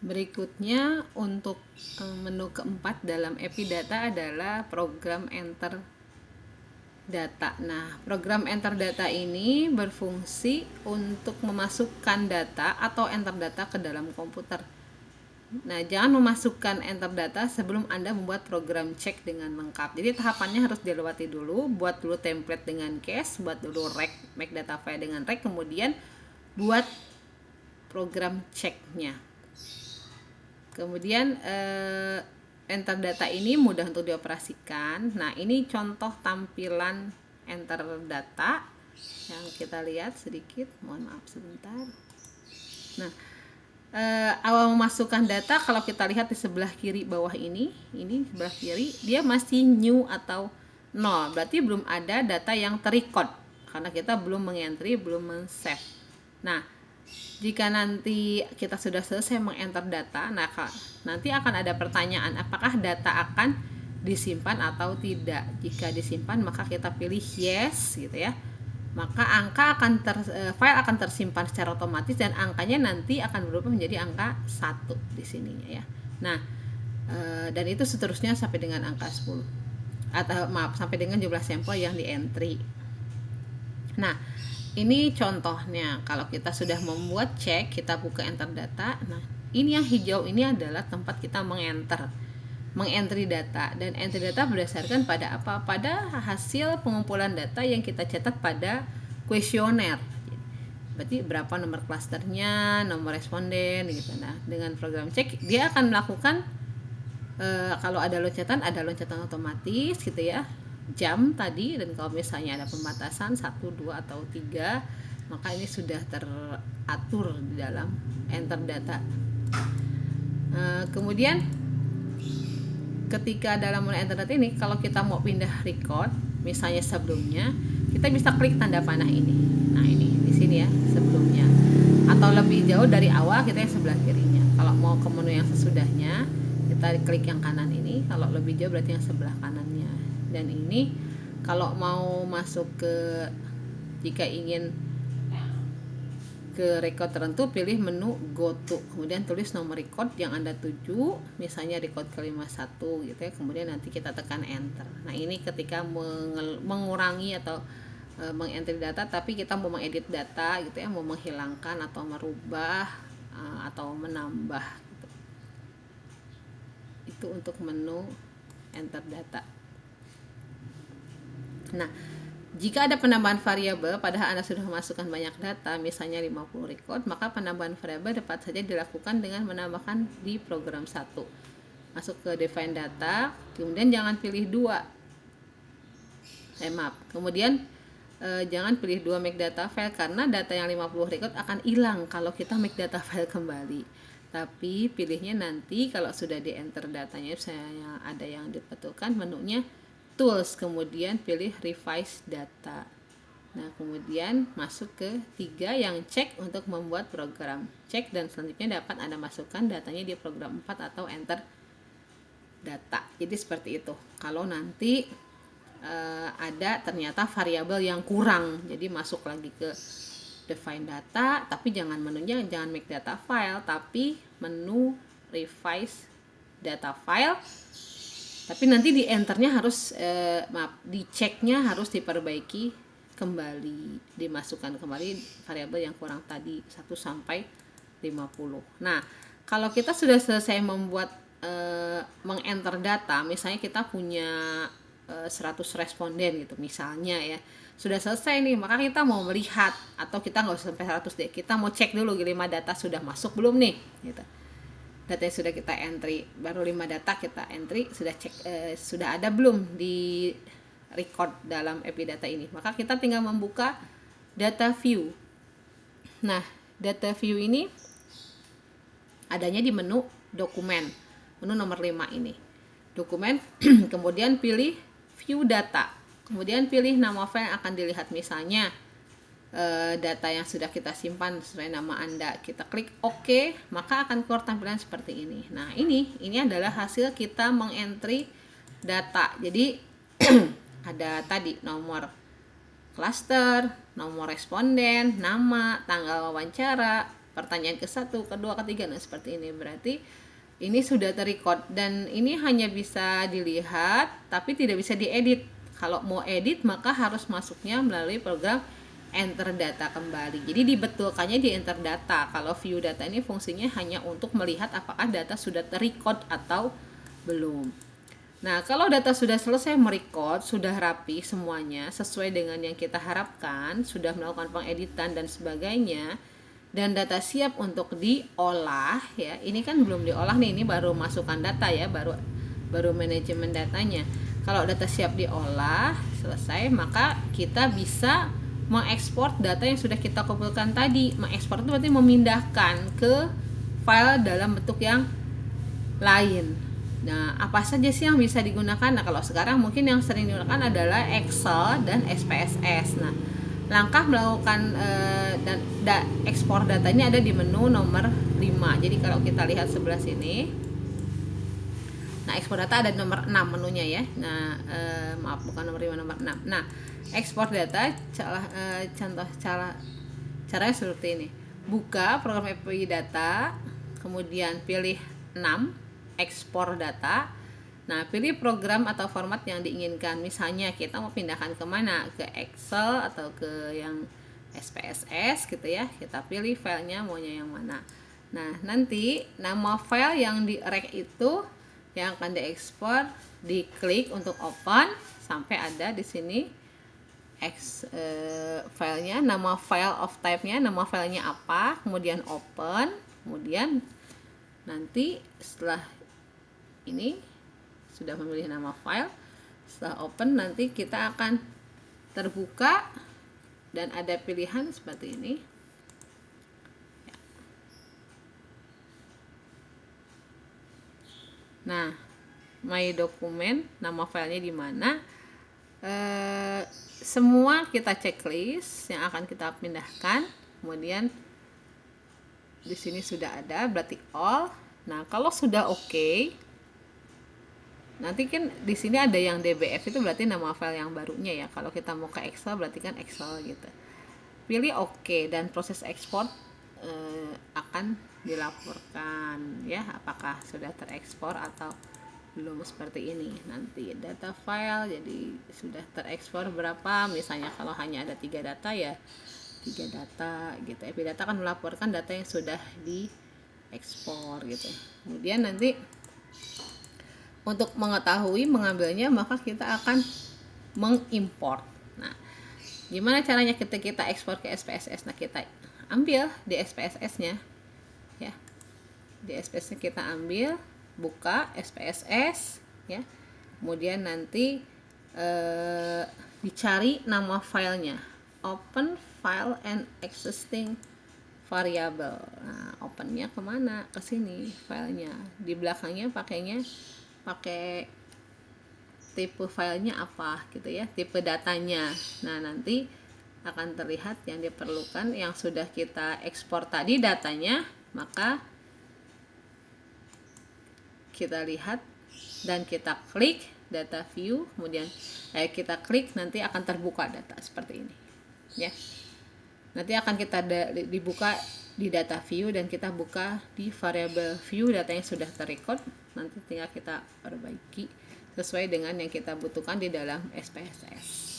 Berikutnya untuk menu keempat dalam Epidata adalah program enter data. Nah, program enter data ini berfungsi untuk memasukkan data atau enter data ke dalam komputer. Nah, jangan memasukkan enter data sebelum Anda membuat program cek dengan lengkap. Jadi tahapannya harus dilewati dulu, buat dulu template dengan case, buat dulu rec, make data file dengan rec, kemudian buat program ceknya. Kemudian enter data ini mudah untuk dioperasikan. Nah, ini contoh tampilan enter data yang kita lihat sedikit. Mohon maaf sebentar. Nah, awal memasukkan data, kalau kita lihat di sebelah kiri bawah ini sebelah kiri dia masih new atau 0. Berarti belum ada data yang terrecord karena kita belum mengentry, belum men-save. Nah, jika nanti kita sudah selesai mengenter data, nah nanti akan ada pertanyaan apakah data akan disimpan atau tidak. Jika disimpan maka kita pilih yes gitu ya. Maka angka file akan tersimpan secara otomatis dan angkanya nanti akan berubah menjadi angka 1 di sininya ya. Nah, dan itu seterusnya sampai dengan angka 10. Atau sampai dengan jumlah sampel yang di entry. Nah, ini contohnya. Kalau kita sudah membuat cek, kita buka enter data. Nah, ini yang hijau ini adalah tempat kita mengentry data, dan entry data berdasarkan pada apa? Pada hasil pengumpulan data yang kita cetak pada kuesioner. Berarti berapa nomor klasternya, nomor responden gitu. Nah, dengan program cek dia akan melakukan kalau ada loncatan otomatis gitu ya. Jam tadi, dan kalau misalnya ada pembatasan 1, 2 atau 3, maka ini sudah teratur di dalam enter data. Kemudian ketika dalam enter data ini, kalau kita mau pindah record, misalnya sebelumnya, kita bisa klik tanda panah ini. Nah, ini di sini ya, sebelumnya. Atau lebih jauh dari awal, kita yang sebelah kirinya. Kalau mau ke menu yang sesudahnya, kita klik yang kanan ini. Kalau lebih jauh berarti yang sebelah kanannya. Dan ini kalau mau masuk ke, jika ingin ke record tertentu, pilih menu go to, kemudian tulis nomor record yang Anda tuju, misalnya record ke-51 gitu ya, kemudian nanti kita tekan enter. Nah, ini ketika mengurangi atau mengentry data, tapi kita mau mengedit data gitu ya, mau menghilangkan atau merubah atau menambah gitu. Itu untuk menu enter data. Nah, jika ada penambahan variabel padahal Anda sudah memasukkan banyak data, misalnya 50 record, maka penambahan variabel dapat saja dilakukan dengan menambahkan di program 1. Masuk ke define data, kemudian jangan pilih 2. Kemudian jangan pilih 2 make data file, karena data yang 50 record akan hilang kalau kita make data file kembali. Tapi pilihnya nanti kalau sudah di enter datanya, misalnya ada yang dibetulkan, menunya tools, kemudian pilih revise data. Nah, kemudian masuk ke 3 yang cek untuk membuat program cek, dan selanjutnya dapat Anda masukkan datanya di program 4 atau enter data. Jadi seperti itu. Kalau nanti ada ternyata variabel yang kurang, jadi masuk lagi ke define data, tapi jangan menunya jangan make data file, tapi menu revise data file. Tapi nanti di enternya harus diceknya harus diperbaiki kembali, dimasukkan kembali variabel yang kurang tadi 1 sampai 50. Nah, kalau kita sudah selesai membuat mengenter data, misalnya kita punya 100 responden gitu misalnya ya, sudah selesai nih, maka kita mau melihat, atau kita nggak usah sampai 100 deh, kita mau cek dulu 5 data sudah masuk belum nih gitu. Data yang sudah kita entry, baru 5 data kita entry, sudah cek sudah ada belum di record dalam Epidata ini. Maka kita tinggal membuka data view. Nah, data view ini adanya di menu dokumen, menu nomor 5 ini, dokumen. Kemudian pilih view data, kemudian pilih nama file yang akan dilihat, misalnya data yang sudah kita simpan sesuai nama Anda. Kita klik OK, maka akan keluar tampilan seperti ini. Nah, ini adalah hasil kita mengentry data. Jadi ada tadi nomor klaster, nomor responden, nama, tanggal wawancara, pertanyaan ke-1, kedua, ketiga. Nah, seperti ini. Berarti ini sudah terrecord dan ini hanya bisa dilihat tapi tidak bisa diedit. Kalau mau edit maka harus masuknya melalui program enter data kembali. Jadi dibetulkannya di enter data. Kalau view data ini fungsinya hanya untuk melihat apakah data sudah terrecord atau belum. Nah, kalau data sudah selesai merecord, sudah rapi semuanya sesuai dengan yang kita harapkan, sudah melakukan pengeditan dan sebagainya, dan data siap untuk diolah ya. Ini kan belum diolah nih, ini baru masukkan data ya, baru manajemen datanya. Kalau data siap diolah, selesai, maka kita bisa mengekspor data yang sudah kita kumpulkan tadi. Mengekspor itu berarti memindahkan ke file dalam bentuk yang lain. Nah, apa saja sih yang bisa digunakan? Nah, kalau sekarang mungkin yang sering digunakan adalah Excel dan SPSS. Nah, langkah melakukan ekspor datanya ada di menu nomor 5. Jadi kalau kita lihat sebelah sini, nah ekspor data ada di nomor 6 menunya ya. Nah, maaf bukan nomor 5, nomor 6. Nah, ekspor data contoh caranya seperti ini. Buka program API data, kemudian pilih 6 ekspor data. Nah, pilih program atau format yang diinginkan. Misalnya kita mau pindahkan kemana, ke Excel atau ke yang SPSS gitu ya. Kita pilih filenya maunya yang mana. Nah, nanti nama file yang di rek itu yang akan diekspor, diklik untuk open sampai ada di sini filenya, nama file of type-nya, nama filenya apa, kemudian open, kemudian nanti setelah ini sudah memilih nama file, setelah open nanti kita akan terbuka dan ada pilihan seperti ini. Nah, my dokumen, nama filenya di mana, semua kita checklist yang akan kita pindahkan, kemudian di sini sudah ada, berarti all. Nah, kalau sudah oke, nanti kan di sini ada yang DBF itu berarti nama file yang barunya ya. Kalau kita mau ke Excel berarti kan Excel gitu. Pilih oke dan proses ekspor akan dilaporkan ya, apakah sudah terekspor atau belum, seperti ini. Nanti data file jadi sudah terekspor berapa, misalnya kalau hanya ada 3 data ya 3 data gitu. API data kan melaporkan data yang sudah diekspor gitu. Kemudian nanti untuk mengetahui mengambilnya maka kita akan mengimport. Nah, gimana caranya kita ekspor ke SPSS? Nah, kita ambil di SPSS-nya ya. Di SPSS kita ambil, buka SPSS ya. Kemudian nanti dicari nama filenya. Open file and existing variable. Nah, opennya kemana? Ke sini filenya. Di belakangnya pakai tipe filenya apa gitu ya, tipe datanya. Nah, nanti akan terlihat yang diperlukan yang sudah kita ekspor tadi datanya, maka kita lihat dan kita klik data view, kemudian kita klik, nanti akan terbuka data seperti ini ya. Nanti akan kita dibuka di data view dan kita buka di variable view data yang sudah terrecord. Nanti tinggal kita perbaiki sesuai dengan yang kita butuhkan di dalam SPSS.